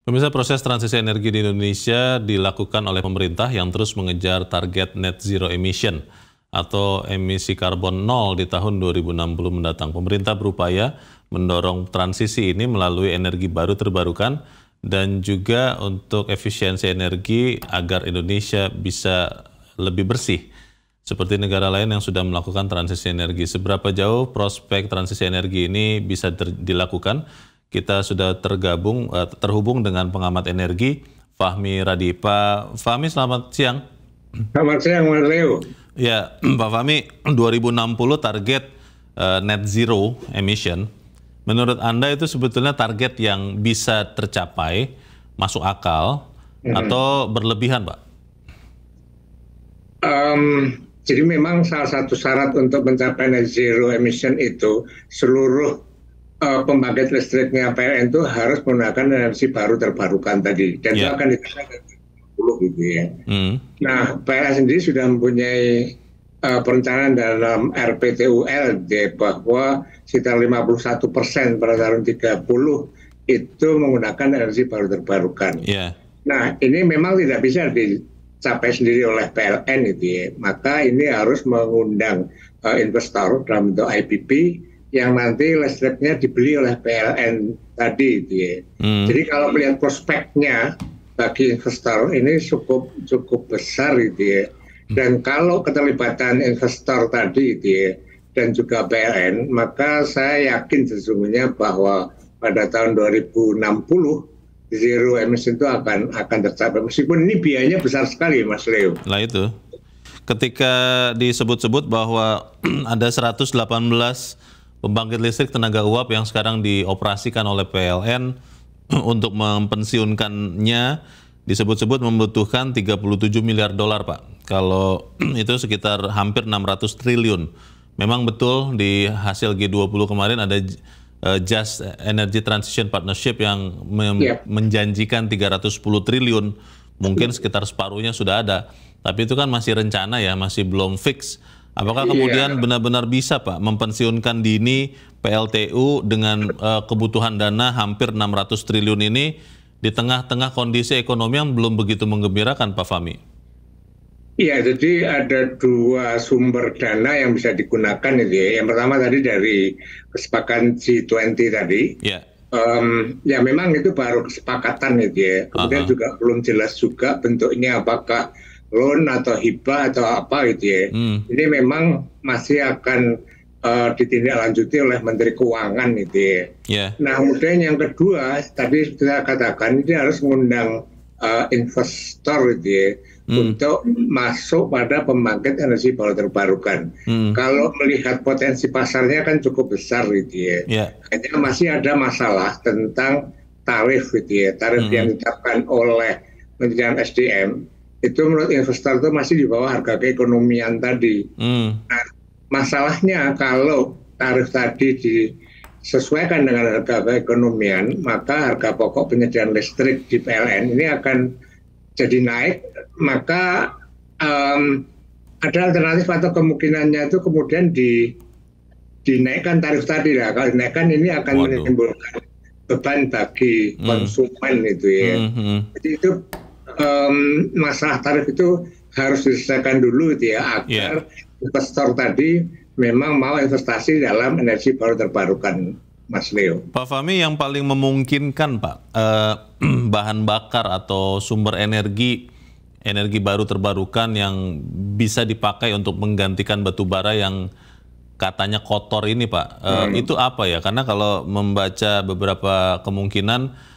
Pemirsa, proses transisi energi di Indonesia dilakukan oleh pemerintah yang terus mengejar target net zero emission atau emisi karbon nol di tahun 2060 mendatang. Pemerintah berupaya mendorong transisi ini melalui energi baru terbarukan dan juga untuk efisiensi energi agar Indonesia bisa lebih bersih seperti negara lain yang sudah melakukan transisi energi. Seberapa jauh prospek transisi energi ini bisa dilakukan? Kita sudah terhubung dengan pengamat energi, Fahmi Radi. Pak Fahmi, selamat siang. Selamat siang, Mas Leo. Ya, Pak Fahmi, 2060 target net zero emission. Menurut Anda itu sebetulnya target yang bisa tercapai, masuk akal, atau berlebihan, Pak? Jadi memang salah satu syarat untuk mencapai net zero emission itu seluruh pembangkit listriknya PLN itu harus menggunakan energi baru terbarukan tadi, dan itu akan dicapai dari 2020 gitu ya. Nah, PLN sendiri sudah mempunyai perencanaan dalam RPTUL bahwa sekitar 51% pada tahun 30 itu menggunakan energi baru terbarukan. Nah, ini memang tidak bisa dicapai sendiri oleh PLN gitu ya. Maka ini harus mengundang investor dalam bentuk IPP yang nanti listriknya dibeli oleh PLN tadi gitu ya. Jadi kalau melihat prospeknya bagi investor ini cukup besar gitu ya. Dan kalau keterlibatan investor tadi gitu ya, dan juga PLN, maka saya yakin sesungguhnya bahwa pada tahun 2060 zero emission itu akan tercapai. Meskipun ini biayanya besar sekali, Mas Leo. Nah itu, ketika disebut-sebut bahwa ada 118 pembangkit listrik tenaga uap yang sekarang dioperasikan oleh PLN untuk mempensiunkannya, disebut-sebut membutuhkan 37 miliar dolar, Pak. Kalau itu sekitar hampir 600 triliun. Memang betul di hasil G20 kemarin ada Just Energy Transition Partnership yang menjanjikan 310 triliun. Mungkin sekitar separuhnya sudah ada. Tapi itu kan masih rencana ya, masih belum fix. Apakah kemudian benar-benar bisa, Pak, mempensiunkan dini PLTU dengan kebutuhan dana hampir 600 triliun ini di tengah-tengah kondisi ekonomi yang belum begitu menggembirakan, Pak Fahmi? Iya, jadi ada dua sumber dana yang bisa digunakan itu ya. Yang pertama tadi dari kesepakatan G20 tadi. Ya memang itu baru kesepakatan itu ya. Kemudian juga belum jelas juga bentuknya, apakah loan atau hibah atau apa gitu ya. Ini memang masih akan ditindaklanjuti oleh Menteri Keuangan gitu ya. Nah, kemudian yang kedua tadi kita katakan ini harus mengundang investor gitu ya, untuk masuk pada pembangkit energi baru terbarukan. Kalau melihat potensi pasarnya kan cukup besar gitu ya. Hanya masih ada masalah tentang tarif gitu ya. Tarif yang ditetapkan oleh Kementerian SDM itu menurut investor itu masih di bawah harga keekonomian tadi. Nah, masalahnya kalau tarif tadi disesuaikan dengan harga keekonomian, maka harga pokok penyediaan listrik di PLN ini akan jadi naik. Maka ada alternatif atau kemungkinannya itu kemudian dinaikkan tarif tadi lah. Kalau dinaikkan ini akan menimbulkan beban bagi konsumen itu ya. Jadi itu masalah tarif itu harus diselesaikan dulu gitu ya, agar investor tadi memang mau investasi dalam energi baru terbarukan, Mas Leo. Pak Fahmi, yang paling memungkinkan, Pak, bahan bakar atau sumber energi baru terbarukan yang bisa dipakai untuk menggantikan batu bara yang katanya kotor ini, Pak, itu apa ya? Karena kalau membaca beberapa kemungkinan,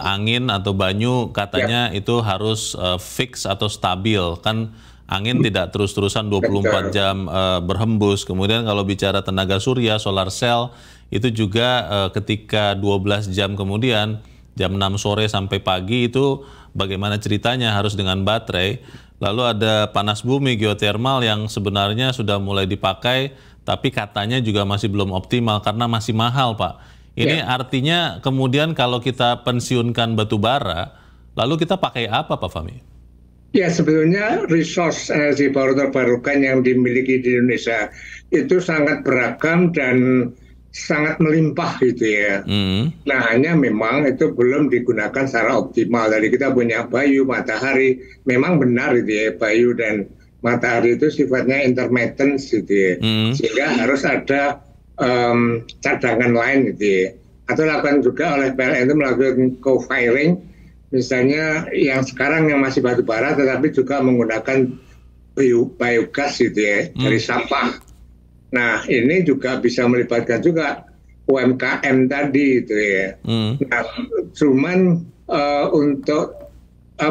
angin atau banyu katanya itu harus fix atau stabil. Kan angin tidak terus-terusan 24 jam berhembus. Kemudian kalau bicara tenaga surya, solar cell, itu juga ketika 12 jam kemudian, jam 6 sore sampai pagi itu bagaimana ceritanya, harus dengan baterai. Lalu ada panas bumi, geotermal yang sebenarnya sudah mulai dipakai, tapi katanya juga masih belum optimal karena masih mahal, Pak. Ini artinya kemudian kalau kita pensiunkan batu bara, lalu kita pakai apa, Pak Fahmi? Ya, sebetulnya resource energi baru terbarukan yang dimiliki di Indonesia itu sangat beragam dan sangat melimpah gitu ya. Nah, hanya memang itu belum digunakan secara optimal. Tadi kita punya Bayu, Matahari, memang benar gitu ya, Bayu dan Matahari itu sifatnya intermittent gitu ya. Sehingga harus ada cadangan lain gitu ya. Atau lakukan juga oleh PLN itu melakukan co-firing, misalnya yang sekarang yang masih batu bara tetapi juga menggunakan biogas gitu ya, dari sampah. Nah, ini juga bisa melibatkan juga UMKM tadi itu ya. Nah, cuman untuk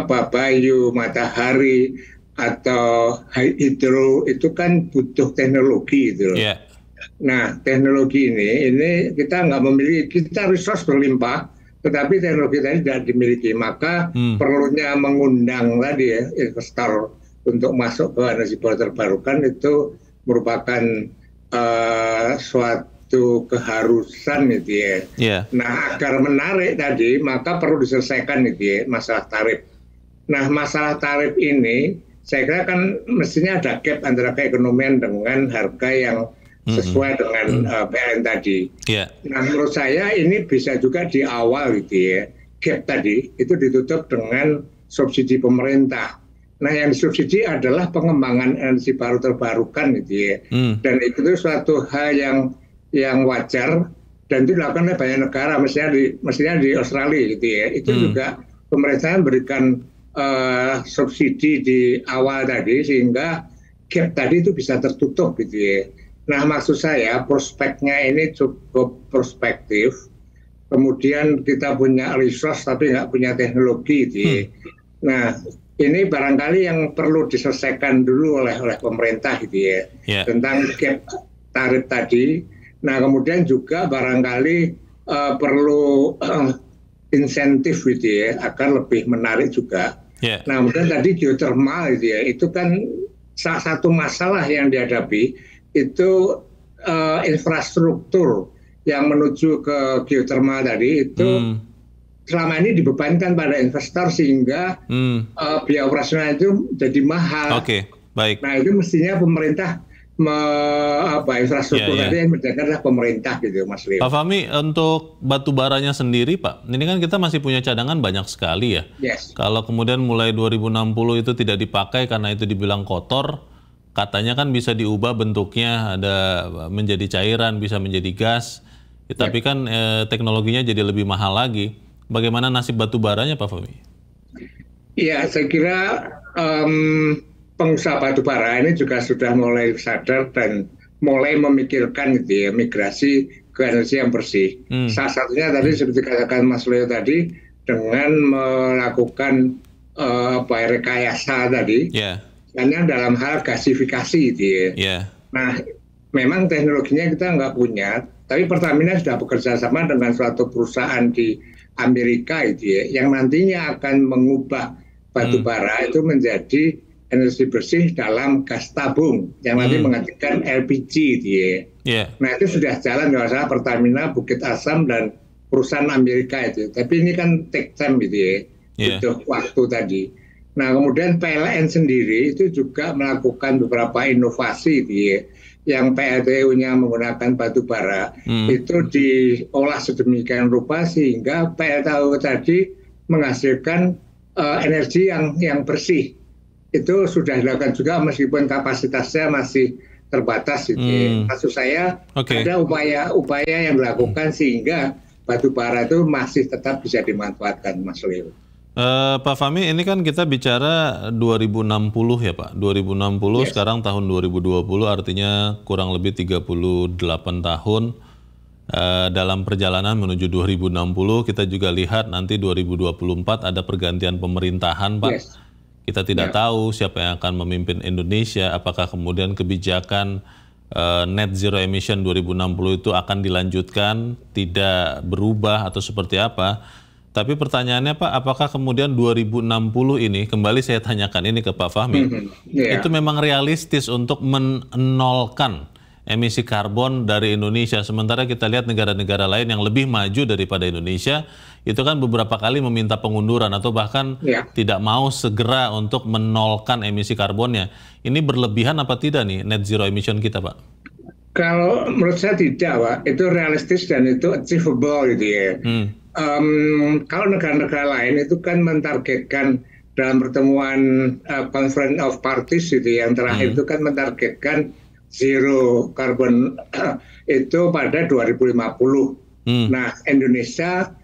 Bayu, Matahari atau hidro itu kan butuh teknologi gitu loh. Yeah. Nah, teknologi ini kita nggak memiliki, kita resource berlimpah, tetapi teknologi tadi tidak dimiliki. Maka perlunya mengundang tadi ya investor untuk masuk ke energi baru terbarukan itu merupakan suatu keharusan gitu ya. Yeah. Nah, agar menarik tadi maka perlu diselesaikan gitu ya masalah tarif. Nah, masalah tarif ini saya kira kan mestinya ada gap antara keekonomian dengan harga yang sesuai dengan PLN tadi. Yeah. Nah, menurut saya ini bisa juga di awal gitu ya, gap tadi itu ditutup dengan subsidi pemerintah. Nah, yang disubsidi adalah pengembangan energi baru terbarukan gitu ya. Dan itu suatu hal yang wajar dan itu dilakukan oleh banyak negara, mestinya di Australia gitu ya. Itu juga pemerintah memberikan subsidi di awal tadi sehingga gap tadi itu bisa tertutup gitu ya. Nah, maksud saya prospeknya ini cukup prospektif. Kemudian kita punya resource tapi nggak punya teknologi gitu ya. Nah, ini barangkali yang perlu diselesaikan dulu oleh pemerintah gitu ya, tentang gap tarif tadi. Nah, kemudian juga barangkali perlu insentif gitu ya, agar lebih menarik juga. Nah, kemudian tadi geothermal gitu ya, itu kan salah satu masalah yang dihadapi itu infrastruktur yang menuju ke geothermal tadi itu selama ini dibebankan pada investor sehingga biaya operasional itu jadi mahal. Oke, baik. Nah, itu mestinya pemerintah infrastruktur tadi yang menjaga adalah pemerintah gitu, Mas Leo. Pak Fahmi, untuk batu baranya sendiri, Pak, ini kan kita masih punya cadangan banyak sekali ya. Yes. Kalau kemudian mulai 2060 itu tidak dipakai karena itu dibilang kotor, katanya kan bisa diubah bentuknya, ada menjadi cairan, bisa menjadi gas. Tapi kan teknologinya jadi lebih mahal lagi. Bagaimana nasib batu baranya, Pak Fahmi? Iya, saya kira pengusaha batu bara ini juga sudah mulai sadar dan mulai memikirkan gitu ya, migrasi ke energi yang bersih. Salah satunya tadi seperti katakan Mas Leo tadi, dengan melakukan rekayasa tadi, hanya dalam hal gasifikasi gitu ya. Nah, memang teknologinya kita nggak punya, tapi Pertamina sudah bekerja sama dengan suatu perusahaan di Amerika itu ya, yang nantinya akan mengubah batu bara itu menjadi energi bersih dalam gas tabung yang nanti menggantikan LPG gitu ya. Nah, itu sudah jalan kalau salah Pertamina, Bukit Asam dan perusahaan Amerika itu. Tapi ini kan take time gitu ya, butuh waktu tadi. Nah, kemudian PLN sendiri itu juga melakukan beberapa inovasi gitu ya, yang PLTU-nya menggunakan batu bara itu diolah sedemikian rupa sehingga PLTU tadi menghasilkan energi yang bersih. Itu sudah dilakukan juga meskipun kapasitasnya masih terbatas. Maksud saya ada upaya yang dilakukan sehingga batu bara itu masih tetap bisa dimanfaatkan, Mas Leo. Pak Fahmi, ini kan kita bicara 2060 ya Pak, 2060 sekarang tahun 2020 artinya kurang lebih 38 tahun dalam perjalanan menuju 2060. Kita juga lihat nanti 2024 ada pergantian pemerintahan Pak. Kita tidak tahu siapa yang akan memimpin Indonesia, apakah kemudian kebijakan net zero emission 2060 itu akan dilanjutkan, tidak berubah atau seperti apa. Tapi pertanyaannya Pak, apakah kemudian 2060 ini, kembali saya tanyakan ini ke Pak Fahmi, itu memang realistis untuk menolkan emisi karbon dari Indonesia? Sementara kita lihat negara-negara lain yang lebih maju daripada Indonesia, itu kan beberapa kali meminta pengunduran atau bahkan tidak mau segera untuk menolkan emisi karbonnya. Ini berlebihan apa tidak nih net zero emission kita, Pak? Kalau menurut saya tidak, Pak. Itu realistis dan itu achievable gitu ya. Kalau negara-negara lain itu kan mentargetkan dalam pertemuan Conference of Parties gitu yang terakhir itu kan mentargetkan zero carbon itu pada 2050. Nah, Indonesia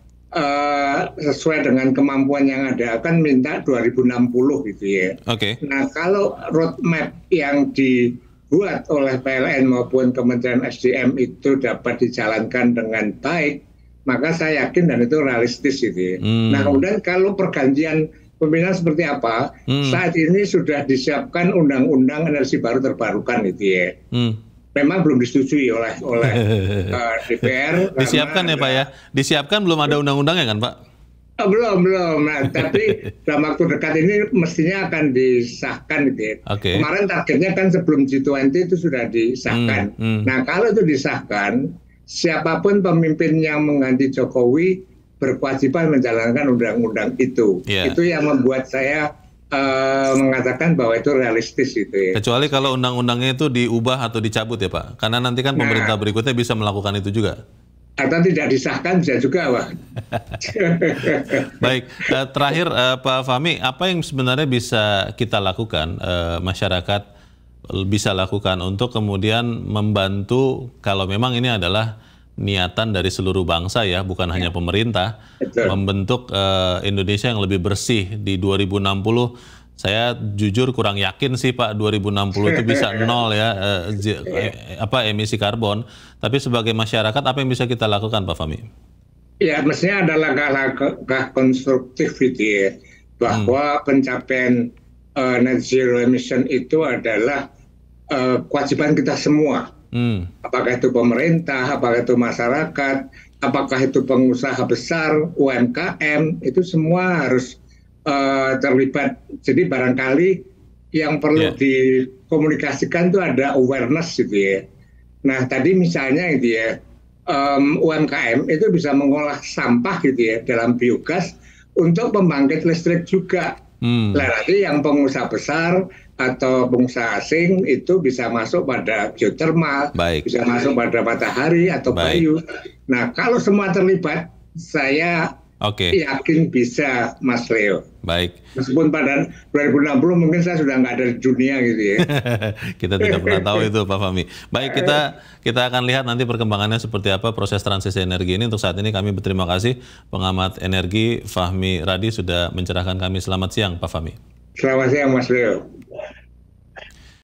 sesuai dengan kemampuan yang ada akan minta 2060 gitu ya. Nah, kalau roadmap yang dibuat oleh PLN maupun Kementerian SDM itu dapat dijalankan dengan baik, maka saya yakin dan itu realistis gitu ya. Nah, kemudian kalau pergantian pemilihan seperti apa, saat ini sudah disiapkan undang-undang energi baru terbarukan gitu ya. Memang belum disetujui oleh DPR. Disiapkan ya Pak ya? Disiapkan belum ada undang-undangnya kan Pak? Belum. Nah, tapi dalam waktu dekat ini mestinya akan disahkan gitu ya. Kemarin targetnya kan sebelum G20 itu sudah disahkan. Nah, kalau itu disahkan, siapapun pemimpin yang mengganti Jokowi berkewajiban menjalankan undang-undang itu. Itu yang membuat saya mengatakan bahwa itu realistis gitu ya. Kecuali kalau undang-undangnya itu diubah atau dicabut ya Pak? Karena nanti kan pemerintah berikutnya bisa melakukan itu juga. Atau tidak disahkan bisa juga, Pak. Baik, terakhir Pak Fahmi, apa yang sebenarnya bisa kita lakukan, masyarakat bisa lakukan untuk kemudian membantu kalau memang ini adalah niatan dari seluruh bangsa ya, bukan hanya pemerintah, membentuk Indonesia yang lebih bersih di 2060. Saya jujur kurang yakin sih Pak 2060 itu bisa nol ya emisi karbon. Tapi sebagai masyarakat apa yang bisa kita lakukan Pak Fahmi? Ya mestinya ada langkah-langkah konstruktif gitu ya, bahwa pencapaian net zero emission itu adalah kewajiban kita semua. Apakah itu pemerintah, apakah itu masyarakat, apakah itu pengusaha besar, UMKM, itu semua harus terlibat. Jadi barangkali yang perlu dikomunikasikan itu ada awareness gitu ya. Nah tadi misalnya gitu ya, UMKM itu bisa mengolah sampah gitu ya dalam biogas untuk pembangkit listrik juga. Nah nanti yang pengusaha besar atau pengusaha asing itu bisa masuk pada geothermal, bisa masuk pada matahari atau kayu. Nah kalau semua terlibat, saya yakin bisa, Mas Leo. Baik. Meskipun pada 2060 mungkin saya sudah nggak ada di dunia gitu ya. Kita tidak pernah tahu itu Pak Fahmi. Baik, kita akan lihat nanti perkembangannya seperti apa proses transisi energi ini. Untuk saat ini kami berterima kasih pengamat energi Fahmi Radi sudah mencerahkan kami. Selamat siang Pak Fahmi. Selamat siang Mas Leo.